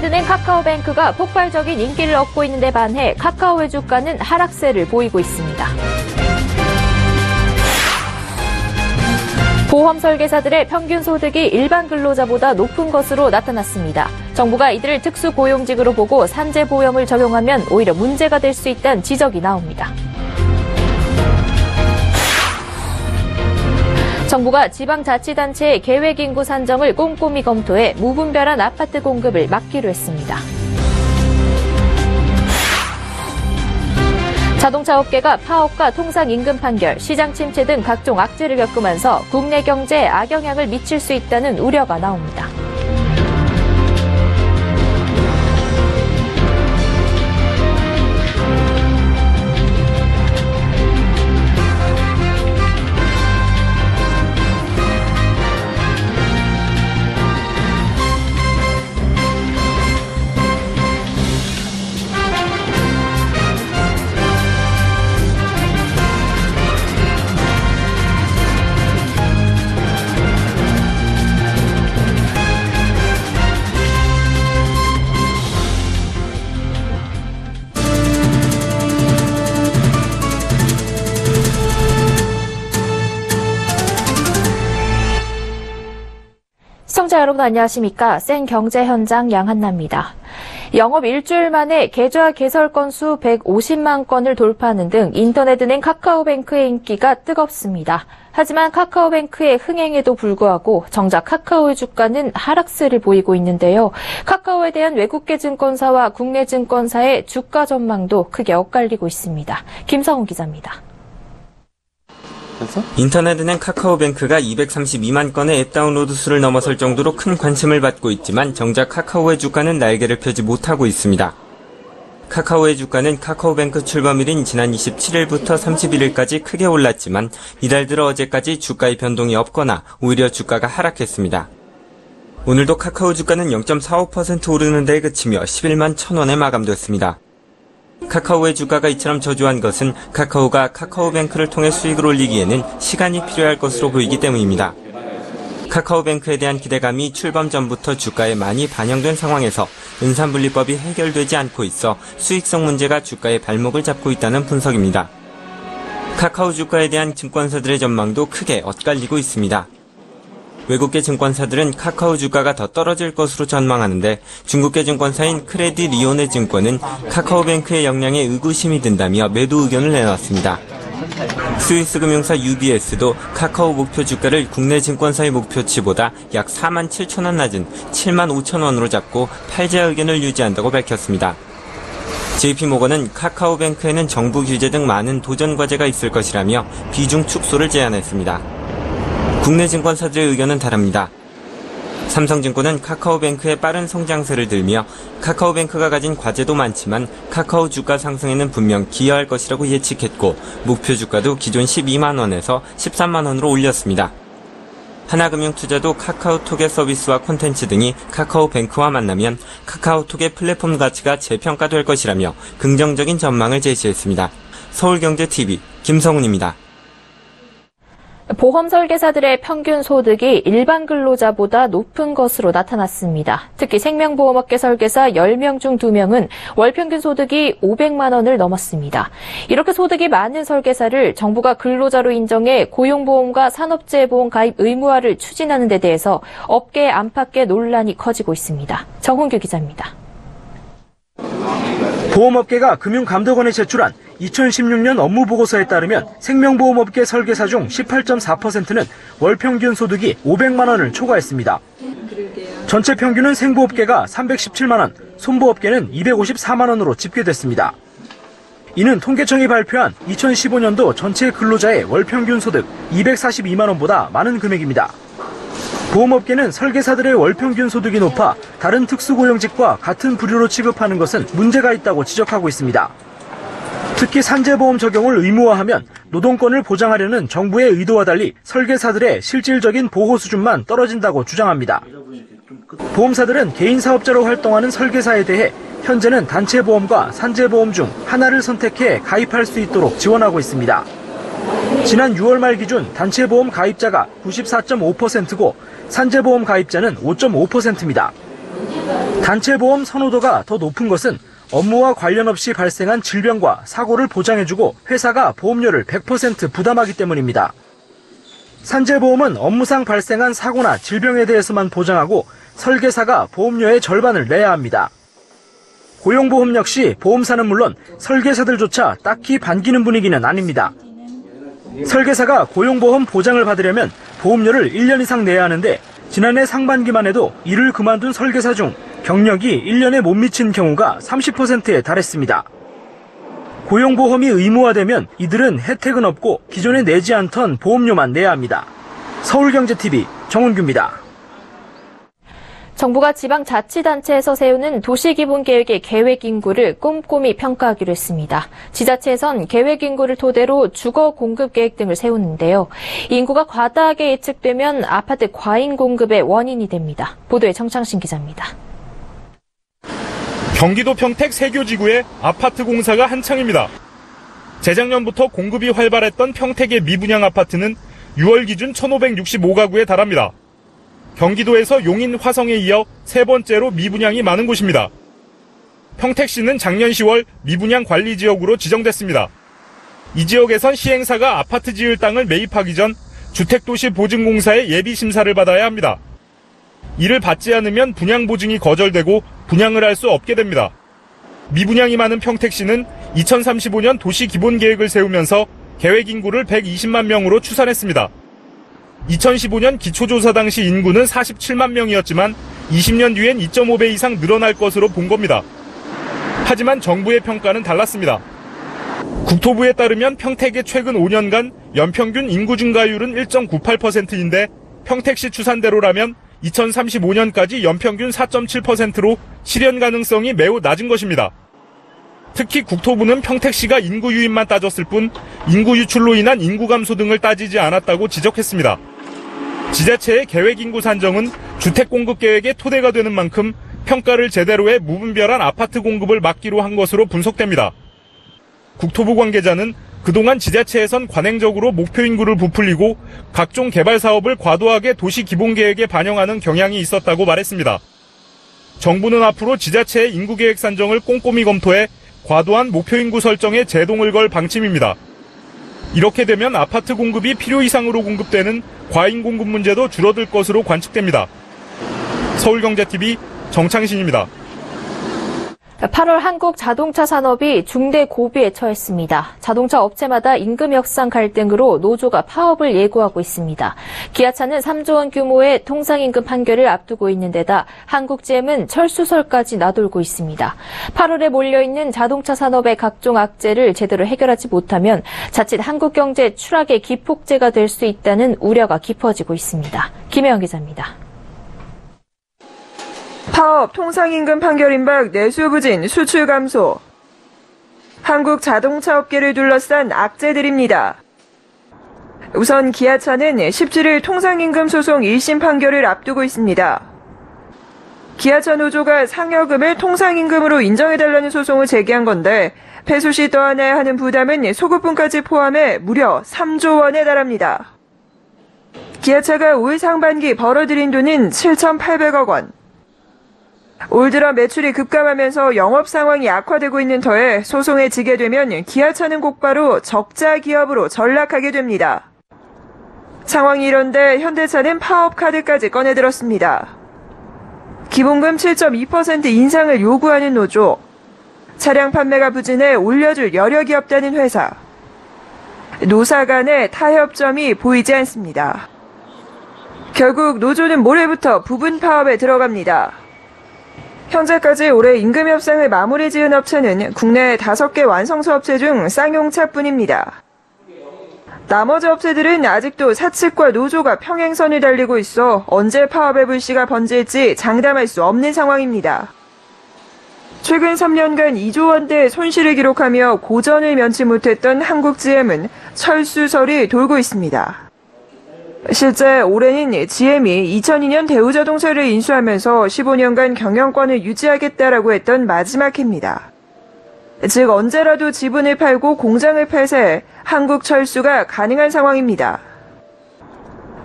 인터넷은행 카카오뱅크가 폭발적인 인기를 얻고 있는 데 반해 카카오의 주가는 하락세를 보이고 있습니다. 보험 설계사들의 평균 소득이 일반 근로자보다 높은 것으로 나타났습니다. 정부가 이들을 특수고용직으로 보고 산재보험을 적용하면 오히려 문제가 될 수 있다는 지적이 나옵니다. 정부가 지방자치단체의 계획인구 산정을 꼼꼼히 검토해 무분별한 아파트 공급을 막기로 했습니다. 자동차 업계가 파업과 통상임금 판결, 시장 침체 등 각종 악재를 겪으면서 국내 경제에 악영향을 미칠 수 있다는 우려가 나옵니다. 시청자 여러분 안녕하십니까? 센 경제 현장 양한나입니다. 영업 일주일 만에 계좌 개설 건수 150만 건을 돌파하는 등 인터넷은행 카카오뱅크의 인기가 뜨겁습니다. 하지만 카카오뱅크의 흥행에도 불구하고 정작 카카오의 주가는 하락세를 보이고 있는데요. 카카오에 대한 외국계 증권사와 국내 증권사의 주가 전망도 크게 엇갈리고 있습니다. 김성훈 기자입니다. 인터넷은행 카카오뱅크가 232만 건의 앱 다운로드 수를 넘어설 정도로 큰 관심을 받고 있지만 정작 카카오의 주가는 날개를 펴지 못하고 있습니다. 카카오의 주가는 카카오뱅크 출범일인 지난 27일부터 31일까지 크게 올랐지만 이달 들어 어제까지 주가의 변동이 없거나 오히려 주가가 하락했습니다. 오늘도 카카오 주가는 0.45% 오르는 데에 그치며 11만 1,000원에 마감됐습니다. 카카오의 주가가 이처럼 저조한 것은 카카오가 카카오뱅크를 통해 수익을 올리기에는 시간이 필요할 것으로 보이기 때문입니다. 카카오뱅크에 대한 기대감이 출범 전부터 주가에 많이 반영된 상황에서 은산분리법이 해결되지 않고 있어 수익성 문제가 주가의 발목을 잡고 있다는 분석입니다. 카카오 주가에 대한 증권사들의 전망도 크게 엇갈리고 있습니다. 외국계 증권사들은 카카오 주가가 더 떨어질 것으로 전망하는데 중국계 증권사인 크레딧 리오네 증권은 카카오뱅크의 역량에 의구심이 든다며 매도 의견을 내놨습니다. 스위스 금융사 UBS도 카카오 목표 주가를 국내 증권사의 목표치보다 약 4만 7천 원 낮은 7만 5천 원으로 잡고 팔자 의견을 유지한다고 밝혔습니다. JP모건은 카카오뱅크에는 정부 규제 등 많은 도전 과제가 있을 것이라며 비중 축소를 제안했습니다. 국내 증권사들의 의견은 다릅니다. 삼성증권은 카카오뱅크의 빠른 성장세를 들며 카카오뱅크가 가진 과제도 많지만 카카오 주가 상승에는 분명 기여할 것이라고 예측했고 목표 주가도 기존 12만 원에서 13만 원으로 올렸습니다. 하나금융투자도 카카오톡의 서비스와 콘텐츠 등이 카카오뱅크와 만나면 카카오톡의 플랫폼 가치가 재평가될 것이라며 긍정적인 전망을 제시했습니다. 서울경제TV 김성훈입니다. 보험 설계사들의 평균 소득이 일반 근로자보다 높은 것으로 나타났습니다. 특히 생명보험업계 설계사 10명 중 2명은 월 평균 소득이 500만 원을 넘었습니다. 이렇게 소득이 많은 설계사를 정부가 근로자로 인정해 고용보험과 산업재해보험 가입 의무화를 추진하는 데 대해서 업계 안팎의 논란이 커지고 있습니다. 정훈규 기자입니다. 보험업계가 금융감독원에 제출한 2016년 업무보고서에 따르면 생명보험업계 설계사 중 18.4%는 월 평균 소득이 500만 원을 초과했습니다. 전체 평균은 생보업계가 317만 원, 손보업계는 254만 원으로 집계됐습니다. 이는 통계청이 발표한 2015년도 전체 근로자의 월 평균 소득 242만 원보다 많은 금액입니다. 보험업계는 설계사들의 월 평균 소득이 높아 다른 특수고용직과 같은 부류로 취급하는 것은 문제가 있다고 지적하고 있습니다. 특히 산재보험 적용을 의무화하면 노동권을 보장하려는 정부의 의도와 달리 설계사들의 실질적인 보호 수준만 떨어진다고 주장합니다. 보험사들은 개인 사업자로 활동하는 설계사에 대해 현재는 단체보험과 산재보험 중 하나를 선택해 가입할 수 있도록 지원하고 있습니다. 지난 6월 말 기준 단체보험 가입자가 94.5%고 산재보험 가입자는 5.5%입니다. 단체보험 선호도가 더 높은 것은 업무와 관련 없이 발생한 질병과 사고를 보장해주고 회사가 보험료를 100% 부담하기 때문입니다. 산재보험은 업무상 발생한 사고나 질병에 대해서만 보장하고 설계사가 보험료의 절반을 내야 합니다. 고용보험 역시 보험사는 물론 설계사들조차 딱히 반기는 분위기는 아닙니다. 설계사가 고용보험 보장을 받으려면 보험료를 1년 이상 내야 하는데 지난해 상반기만 해도 일을 그만둔 설계사 중 경력이 1년에 못 미친 경우가 30%에 달했습니다. 고용보험이 의무화되면 이들은 혜택은 없고 기존에 내지 않던 보험료만 내야 합니다. 서울경제TV 정은규입니다. 정부가 지방자치단체에서 세우는 도시기본계획의 계획인구를 꼼꼼히 평가하기로 했습니다. 지자체에선 계획인구를 토대로 주거 공급 계획 등을 세우는데요. 인구가 과다하게 예측되면 아파트 과잉 공급의 원인이 됩니다. 보도에 정창신 기자입니다. 경기도 평택 세교지구에 아파트 공사가 한창입니다. 재작년부터 공급이 활발했던 평택의 미분양 아파트는 6월 기준 1,565가구에 달합니다. 경기도에서 용인, 화성에 이어 세 번째로 미분양이 많은 곳입니다. 평택시는 작년 10월 미분양 관리지역으로 지정됐습니다. 이 지역에선 시행사가 아파트 지을 땅을 매입하기 전 주택도시보증공사의 예비심사를 받아야 합니다. 이를 받지 않으면 분양보증이 거절되고 분양을 할 수 없게 됩니다. 미분양이 많은 평택시는 2035년 도시기본계획을 세우면서 계획인구를 120만 명으로 추산했습니다. 2015년 기초조사 당시 인구는 47만 명이었지만 20년 뒤엔 2.5배 이상 늘어날 것으로 본 겁니다. 하지만 정부의 평가는 달랐습니다. 국토부에 따르면 평택의 최근 5년간 연평균 인구 증가율은 1.98%인데 평택시 추산대로라면 2035년까지 연평균 4.7%로 실현 가능성이 매우 낮은 것입니다. 특히 국토부는 평택시가 인구 유입만 따졌을 뿐 인구 유출로 인한 인구 감소 등을 따지지 않았다고 지적했습니다. 지자체의 계획인구 산정은 주택 공급 계획의 토대가 되는 만큼 평가를 제대로 해 무분별한 아파트 공급을 막기로 한 것으로 분석됩니다. 국토부 관계자는 그동안 지자체에선 관행적으로 목표 인구를 부풀리고 각종 개발 사업을 과도하게 도시 기본 계획에 반영하는 경향이 있었다고 말했습니다. 정부는 앞으로 지자체의 인구 계획 산정을 꼼꼼히 검토해 과도한 목표 인구 설정에 제동을 걸 방침입니다. 이렇게 되면 아파트 공급이 필요 이상으로 공급되는 과잉 공급 문제도 줄어들 것으로 관측됩니다. 서울경제TV 정창신입니다. 8월 한국 자동차 산업이 중대 고비에 처했습니다. 자동차 업체마다 임금 협상 갈등으로 노조가 파업을 예고하고 있습니다. 기아차는 3조 원 규모의 통상임금 판결을 앞두고 있는 데다 한국GM은 철수설까지 나돌고 있습니다. 8월에 몰려있는 자동차 산업의 각종 악재를 제대로 해결하지 못하면 자칫 한국 경제 추락의 기폭제가 될 수 있다는 우려가 깊어지고 있습니다. 김혜영 기자입니다. 파업, 통상임금 판결 임박, 내수 부진, 수출 감소. 한국 자동차 업계를 둘러싼 악재들입니다. 우선 기아차는 17일 통상임금 소송 1심 판결을 앞두고 있습니다. 기아차 노조가 상여금을 통상임금으로 인정해달라는 소송을 제기한 건데 패소 시 떠안아야 하는 부담은 소급분까지 포함해 무려 3조 원에 달합니다. 기아차가 올 상반기 벌어들인 돈은 7,800억 원. 올 들어 매출이 급감하면서 영업 상황이 악화되고 있는 터에 소송에 지게 되면 기아차는 곧바로 적자 기업으로 전락하게 됩니다. 상황이 이런데 현대차는 파업 카드까지 꺼내들었습니다. 기본금 7.2% 인상을 요구하는 노조, 차량 판매가 부진해 올려줄 여력이 없다는 회사, 노사 간의 타협점이 보이지 않습니다. 결국 노조는 모레부터 부분 파업에 들어갑니다. 현재까지 올해 임금 협상을 마무리 지은 업체는 국내 5개 완성수 업체 중 쌍용차뿐입니다. 나머지 업체들은 아직도 사측과 노조가 평행선을 달리고 있어 언제 파업의 불씨가 번질지 장담할 수 없는 상황입니다. 최근 3년간 2조 원대의 손실을 기록하며 고전을 면치 못했던 한국GM은 철수설이 돌고 있습니다. 실제 올해는 GM이 2002년 대우자동차를 인수하면서 15년간 경영권을 유지하겠다라고 했던 마지막 해입니다. 즉 언제라도 지분을 팔고 공장을 폐쇄해 한국철수가 가능한 상황입니다.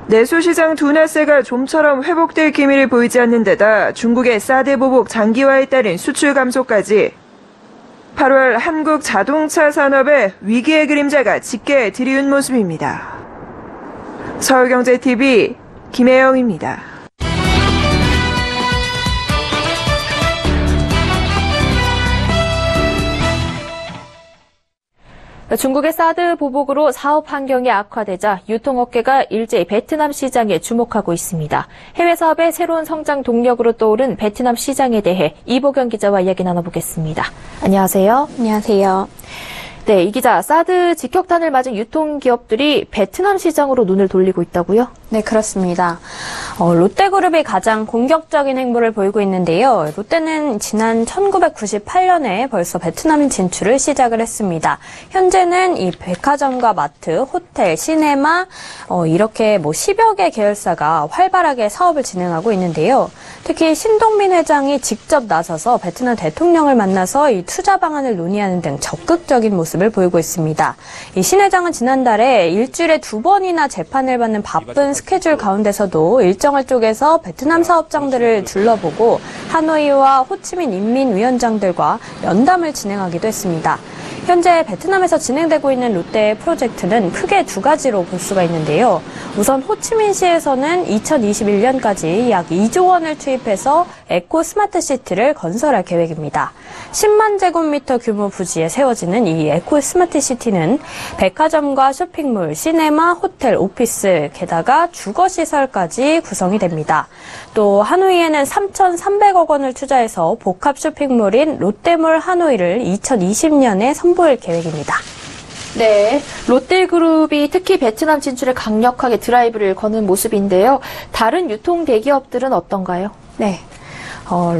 내수시장 둔화세가 좀처럼 회복될 기미를 보이지 않는 데다 중국의 사드 보복 장기화에 따른 수출 감소까지 8월 한국 자동차 산업의 위기의 그림자가 짙게 드리운 모습입니다. 서울경제TV 김혜영입니다. 중국의 사드 보복으로 사업 환경이 악화되자 유통업계가 일제히 베트남 시장에 주목하고 있습니다. 해외 사업의 새로운 성장 동력으로 떠오른 베트남 시장에 대해 이보경 기자와 이야기 나눠보겠습니다. 안녕하세요. 안녕하세요. 네, 이 기자, 사드 직격탄을 맞은 유통기업들이 베트남 시장으로 눈을 돌리고 있다고요? 네, 그렇습니다. 롯데그룹이 가장 공격적인 행보를 보이고 있는데요. 롯데는 지난 1998년에 벌써 베트남 진출을 시작을 했습니다. 현재는 이 백화점과 마트, 호텔, 시네마 이렇게 10여 개 계열사가 활발하게 사업을 진행하고 있는데요. 특히 신동민 회장이 직접 나서서 베트남 대통령을 만나서 이 투자 방안을 논의하는 등 적극적인 모습을 보이고 있습니다. 이 신 회장은 지난달에 일주일에 2번이나 재판을 받는 바쁜 스케줄 가운데서도 일정을 쪼개서 베트남 사업장들을 둘러보고 하노이와 호치민 인민위원장들과 면담을 진행하기도 했습니다. 현재 베트남에서 진행되고 있는 롯데의 프로젝트는 크게 두 가지로 볼 수가 있는데요. 우선 호치민시에서는 2021년까지 약 2조 원을 투입해서 에코 스마트 시티를 건설할 계획입니다. 10만 제곱미터 규모 부지에 세워지는 이 에코 스마트 시티는 백화점과 쇼핑몰, 시네마, 호텔, 오피스, 게다가 주거시설까지 구성이 됩니다. 또 하노이에는 3,300억 원을 투자해서 복합 쇼핑몰인 롯데몰 하노이를 2020년에 선보일 계획입니다. 네, 롯데그룹이 특히 베트남 진출에 강력하게 드라이브를 거는 모습인데요. 다른 유통 대기업들은 어떤가요? 네.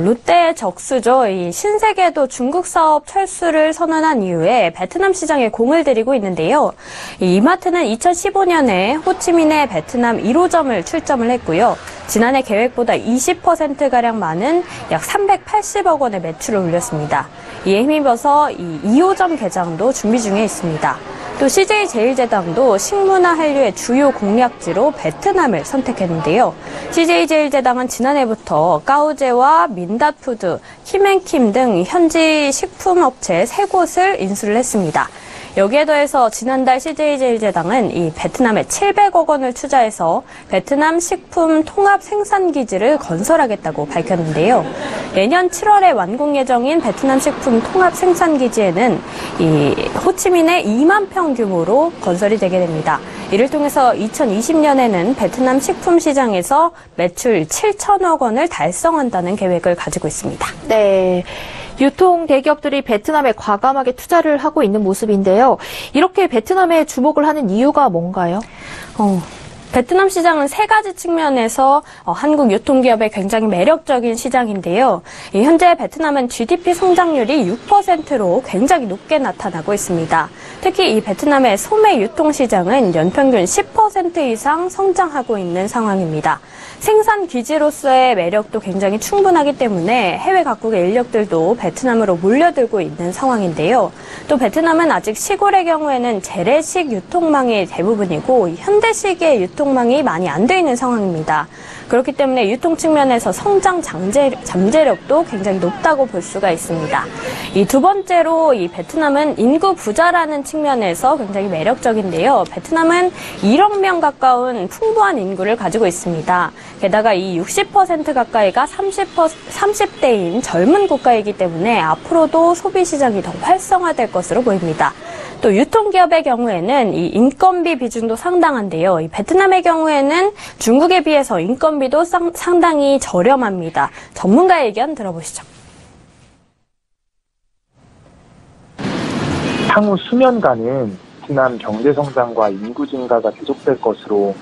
롯데의 적수죠. 이 신세계도 중국 사업 철수를 선언한 이후에 베트남 시장에 공을 들이고 있는데요. 이 이마트는 2015년에 호치민의 베트남 1호점을 출점을 했고요. 지난해 계획보다 20%가량 많은 약 380억 원의 매출을 올렸습니다. 이에 힘입어서 이 2호점 개장도 준비 중에 있습니다. 또 CJ제일제당도 식문화 한류의 주요 공략지로 베트남을 선택했는데요. CJ제일제당은 지난해부터 까우제와 민닷푸드, 킴앤킴 등 현지 식품업체 3곳을 인수를 했습니다. 여기에 더해서 지난달 CJ제일제당은 이 베트남에 700억 원을 투자해서 베트남 식품 통합 생산기지를 건설하겠다고 밝혔는데요. 내년 7월에 완공 예정인 베트남 식품 통합 생산기지에는 이 호치민의 2만 평 규모로 건설이 되게 됩니다. 이를 통해서 2020년에는 베트남 식품 시장에서 매출 7천억 원을 달성한다는 계획을 가지고 있습니다. 네. 유통 대기업들이 베트남에 과감하게 투자를 하고 있는 모습인데요. 이렇게 베트남에 주목을 하는 이유가 뭔가요? 베트남 시장은 세 가지 측면에서 한국 유통기업의 굉장히 매력적인 시장인데요. 현재 베트남은 GDP 성장률이 6%로 굉장히 높게 나타나고 있습니다. 특히 이 베트남의 소매 유통시장은 연평균 10% 이상 성장하고 있는 상황입니다. 생산 기지로서의 매력도 굉장히 충분하기 때문에 해외 각국의 인력들도 베트남으로 몰려들고 있는 상황인데요. 또 베트남은 아직 시골의 경우에는 재래식 유통망이 대부분이고 현대식의 유통망이 많이 안 돼 있는 상황입니다. 그렇기 때문에 유통 측면에서 성장 잠재력도 굉장히 높다고 볼 수가 있습니다. 이 두 번째로 이 베트남은 인구 부자라는 측면에서 굉장히 매력적인데요. 베트남은 1억 명 가까운 풍부한 인구를 가지고 있습니다. 게다가 이 60% 가까이가 30대인 젊은 국가이기 때문에 앞으로도 소비 시장이 더 활성화될 것으로 보입니다. 또 유통기업의 경우에는 이 인건비 비중도 상당한데요. 이 베트남의 경우에는 중국에 비해서 인건비도 상당히 저렴합니다. 전문가의 의견 들어보시죠. 향후 수년간은 베트남 경제 성장과 인구 증가가 계속될 것으로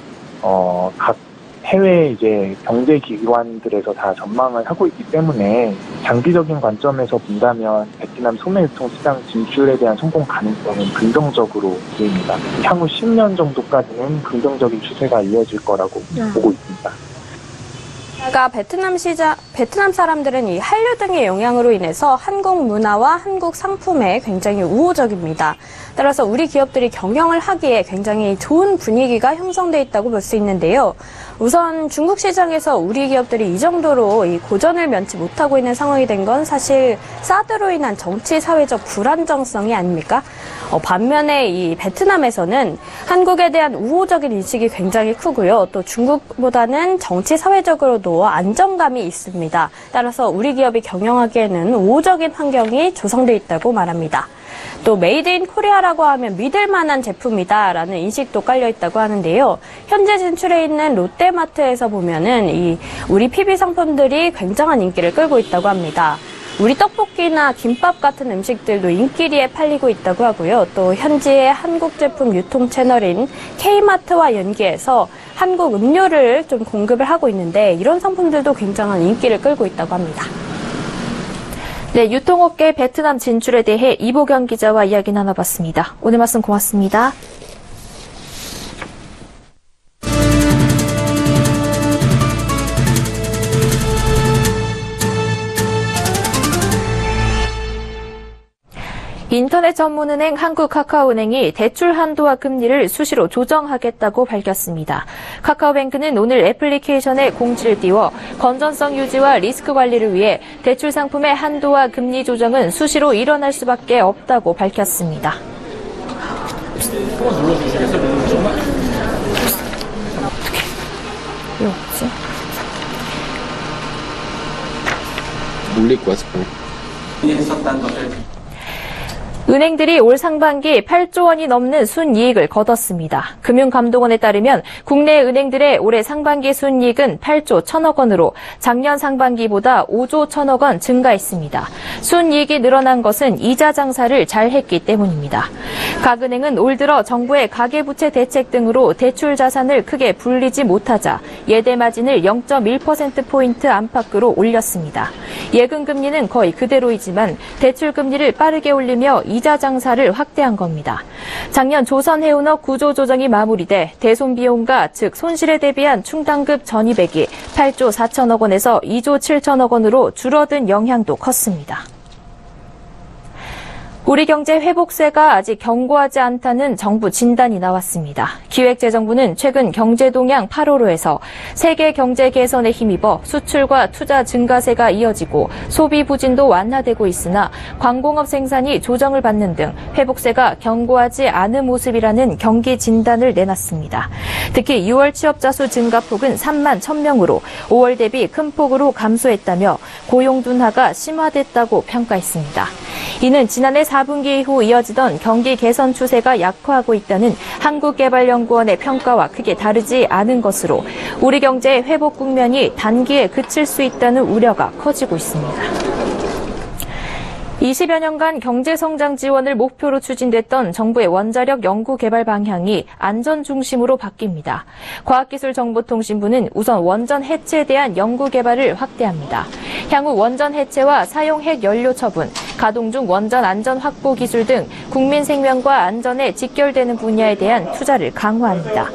각 해외 경제 기관들에서 다 전망을 하고 있기 때문에 장기적인 관점에서 본다면 베트남 소매 유통 시장 진출에 대한 성공 가능성은 긍정적으로 보입니다. 향후 10년 정도까지는 긍정적인 추세가 이어질 거라고 보고 있습니다. 베트남 사람들은 이 한류 등의 영향으로 인해서 한국 문화와 한국 상품에 굉장히 우호적입니다. 따라서 우리 기업들이 경영을 하기에 굉장히 좋은 분위기가 형성돼 있다고 볼 수 있는데요. 우선 중국 시장에서 우리 기업들이 이 정도로 이 고전을 면치 못하고 있는 상황이 된 건 사실 사드로 인한 정치 사회적 불안정성이 아닙니까? 반면에 이 베트남에서는 한국에 대한 우호적인 인식이 굉장히 크고요. 또 중국보다는 정치 사회적으로도 안정감이 있습니다. 따라서 우리 기업이 경영하기에는 우호적인 환경이 조성돼 있다고 말합니다. 또 메이드 인 코리아라고 하면 믿을 만한 제품이다라는 인식도 깔려 있다고 하는데요. 현재 진출해 있는 롯데마트에서 보면은 우리 PB 상품들이 굉장한 인기를 끌고 있다고 합니다. 우리 떡볶이나 김밥 같은 음식들도 인기리에 팔리고 있다고 하고요. 또 현지의 한국 제품 유통 채널인 K마트와 연계해서 한국 음료를 좀 공급을 하고 있는데 이런 상품들도 굉장한 인기를 끌고 있다고 합니다. 네, 유통업계 베트남 진출에 대해 이보경 기자와 이야기 나눠봤습니다. 오늘 말씀 고맙습니다. 인터넷 전문은행 한국카카오은행이 대출 한도와 금리를 수시로 조정하겠다고 밝혔습니다. 카카오뱅크는 오늘 애플리케이션에 공지를 띄워 건전성 유지와 리스크 관리를 위해 대출 상품의 한도와 금리 조정은 수시로 일어날 수밖에 없다고 밝혔습니다. 한번 눌러주시겠어요? 왜 없지? 올릴 거야, 스포. 했었다는 것을. 은행들이 올 상반기 8조 원이 넘는 순이익을 거뒀습니다. 금융감독원에 따르면 국내 은행들의 올해 상반기 순이익은 8조 1천억 원으로 작년 상반기보다 5조 1천억 원 증가했습니다. 순이익이 늘어난 것은 이자 장사를 잘했기 때문입니다. 각 은행은 올 들어 정부의 가계부채 대책 등으로 대출 자산을 크게 불리지 못하자 예대 마진을 0.1%포인트 안팎으로 올렸습니다. 예금 금리는 거의 그대로이지만 대출 금리를 빠르게 올리며 이자 장사를 확대한 겁니다. 작년 조선해운업 구조 조정이 마무리돼 대손 비용과 즉 손실에 대비한 충당급 전입액이 8조 4천억 원에서 2조 7천억 원으로 줄어든 영향도 컸습니다. 우리 경제 회복세가 아직 견고하지 않다는 정부 진단이 나왔습니다. 기획재정부는 최근 경제동향 8호로에서 세계 경제 개선에 힘입어 수출과 투자 증가세가 이어지고 소비 부진도 완화되고 있으나 광공업 생산이 조정을 받는 등 회복세가 견고하지 않은 모습이라는 경기 진단을 내놨습니다. 특히 6월 취업자 수 증가폭은 3만 1,000명으로 5월 대비 큰 폭으로 감소했다며 고용 둔화가 심화됐다고 평가했습니다. 이는 지난해 4분기 이후 이어지던 경기 개선 추세가 약화하고 있다는 한국개발연구원의 평가와 크게 다르지 않은 것으로 우리 경제의 회복 국면이 단기에 그칠 수 있다는 우려가 커지고 있습니다. 20여 년간 경제성장 지원을 목표로 추진됐던 정부의 원자력 연구개발 방향이 안전 중심으로 바뀝니다. 과학기술정보통신부는 우선 원전 해체에 대한 연구개발을 확대합니다. 향후 원전 해체와 사용 핵연료 처분, 가동 중 원전 안전 확보 기술 등 국민 생명과 안전에 직결되는 분야에 대한 투자를 강화합니다.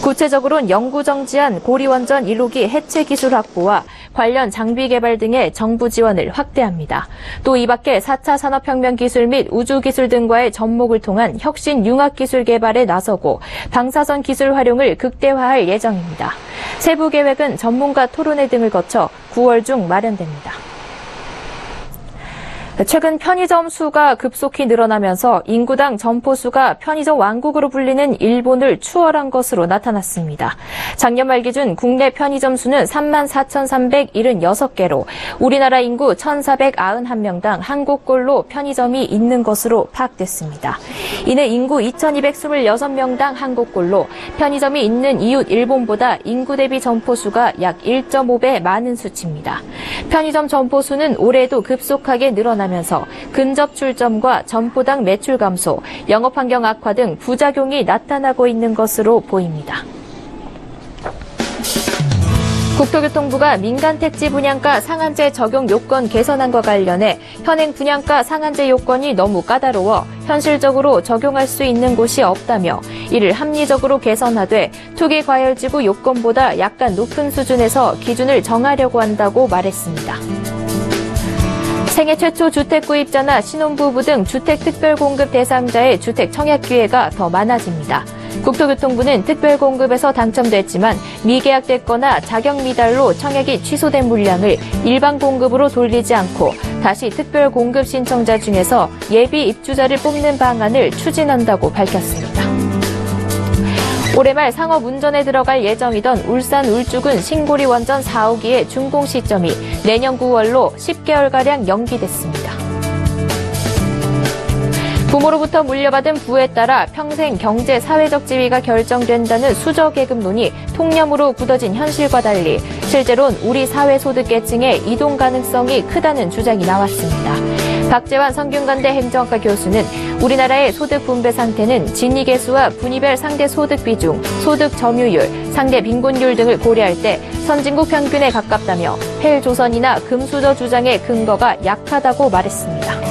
구체적으로는 연구 정지한 고리원전 1호기 해체 기술 확보와 관련 장비 개발 등의 정부 지원을 확대합니다. 또 이 밖에 4차 산업혁명 기술 및 우주기술 등과의 접목을 통한 혁신 융합기술 개발에 나서고 방사선 기술 활용을 극대화할 예정입니다. 세부 계획은 전문가 토론회 등을 거쳐 9월 중 마련됩니다. 최근 편의점 수가 급속히 늘어나면서 인구당 점포 수가 편의점 왕국으로 불리는 일본을 추월한 것으로 나타났습니다. 작년 말 기준 국내 편의점 수는 34,376개로 우리나라 인구 1,491명당 한 곳꼴로 편의점이 있는 것으로 파악됐습니다. 이는 인구 2,226명당 한 곳꼴로 편의점이 있는 이웃 일본보다 인구 대비 점포 수가 약 1.5배 많은 수치입니다. 편의점 점포 수는 올해도 급속하게 늘어나면서 근접 출점과 점포당 매출 감소, 영업 환경 악화 등 부작용이 나타나고 있는 것으로 보입니다. 국토교통부가 민간 택지 분양가 상한제 적용 요건 개선안과 관련해 현행 분양가 상한제 요건이 너무 까다로워 현실적으로 적용할 수 있는 곳이 없다며 이를 합리적으로 개선하되 투기과열지구 요건보다 약간 높은 수준에서 기준을 정하려고 한다고 말했습니다. 생애 최초 주택 구입자나 신혼부부 등 주택 특별공급 대상자의 주택 청약 기회가 더 많아집니다. 국토교통부는 특별공급에서 당첨됐지만 미계약됐거나 자격 미달로 청약이 취소된 물량을 일반 공급으로 돌리지 않고 다시 특별공급 신청자 중에서 예비 입주자를 뽑는 방안을 추진한다고 밝혔습니다. 올해 말 상업운전에 들어갈 예정이던 울산 울주군 신고리 원전 4호기의 준공 시점이 내년 9월로 10개월가량 연기됐습니다. 부모로부터 물려받은 부에 따라 평생 경제 사회적 지위가 결정된다는 수저계급론이 통념으로 굳어진 현실과 달리 실제로는 우리 사회 소득계층의 이동 가능성이 크다는 주장이 나왔습니다. 박재환 성균관대 행정학과 교수는 우리나라의 소득 분배 상태는 진위계수와 분위별 상대 소득 비중, 소득 점유율, 상대 빈곤율 등을 고려할 때 선진국 평균에 가깝다며 헬조선이나 금수저 주장의 근거가 약하다고 말했습니다.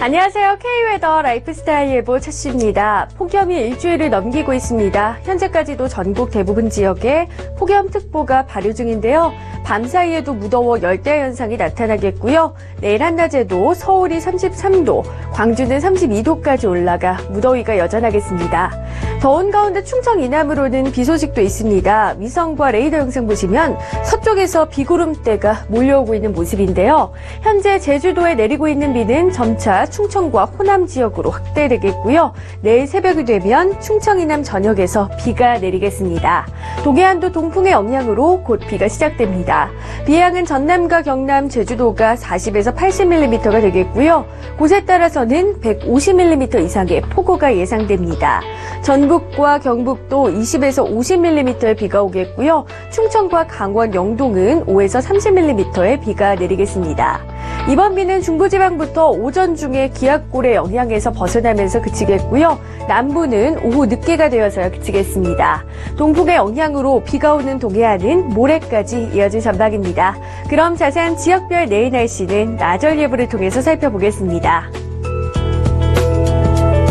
안녕하세요. K웨더 라이프스타일 예보 최씨입니다. 폭염이 일주일을 넘기고 있습니다. 현재까지도 전국 대부분 지역에 폭염특보가 발효 중인데요. 밤사이에도 무더워 열대 현상이 나타나겠고요. 내일 한낮에도 서울이 33도, 광주는 32도까지 올라가 무더위가 여전하겠습니다. 더운 가운데 충청 이남으로는 비 소식도 있습니다. 위성과 레이더 영상 보시면 서쪽에서 비구름대가 몰려오고 있는 모습인데요. 현재 제주도에 내리고 있는 비는 점차 충청과 호남 지역으로 확대되겠고요. 내일 새벽이 되면 충청 이남 전역에서 비가 내리겠습니다. 동해안도 동풍의 영향으로 곧 비가 시작됩니다. 비의 양은 전남과 경남, 제주도가 40에서 80mm가 되겠고요. 곳에 따라서는 150mm 이상의 폭우가 예상됩니다. 전북과 경북도 20에서 50mm의 비가 오겠고요. 충청과 강원, 영동은 5에서 30mm의 비가 내리겠습니다. 이번 비는 중부지방부터 오전 중에 기압골의 영향에서 벗어나면서 그치겠고요. 남부는 오후 늦게가 되어서야 그치겠습니다. 동풍의 영향으로 비가 오는 동해안은 모레까지 이어질 전망입니다. 그럼 자세한 지역별 내일 날씨는 나절 예보를 통해서 살펴보겠습니다.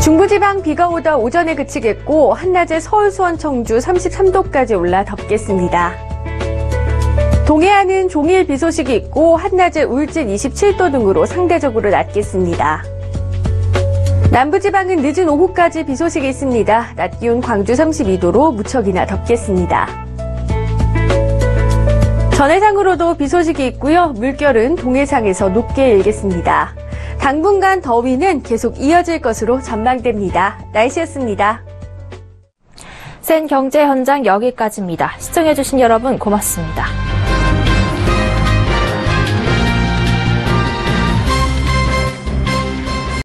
중부지방 비가 오다 오전에 그치겠고 한낮에 서울, 수원, 청주 33도까지 올라 덥겠습니다. 동해안은 종일 비 소식이 있고 한낮에 울진 27도 등으로 상대적으로 낮겠습니다. 남부지방은 늦은 오후까지 비 소식이 있습니다. 낮 기온 광주 32도로 무척이나 덥겠습니다. 전해상으로도 비 소식이 있고요. 물결은 동해상에서 높게 일겠습니다. 당분간 더위는 계속 이어질 것으로 전망됩니다. 날씨였습니다. 센 경제 현장 여기까지입니다. 시청해주신 여러분 고맙습니다.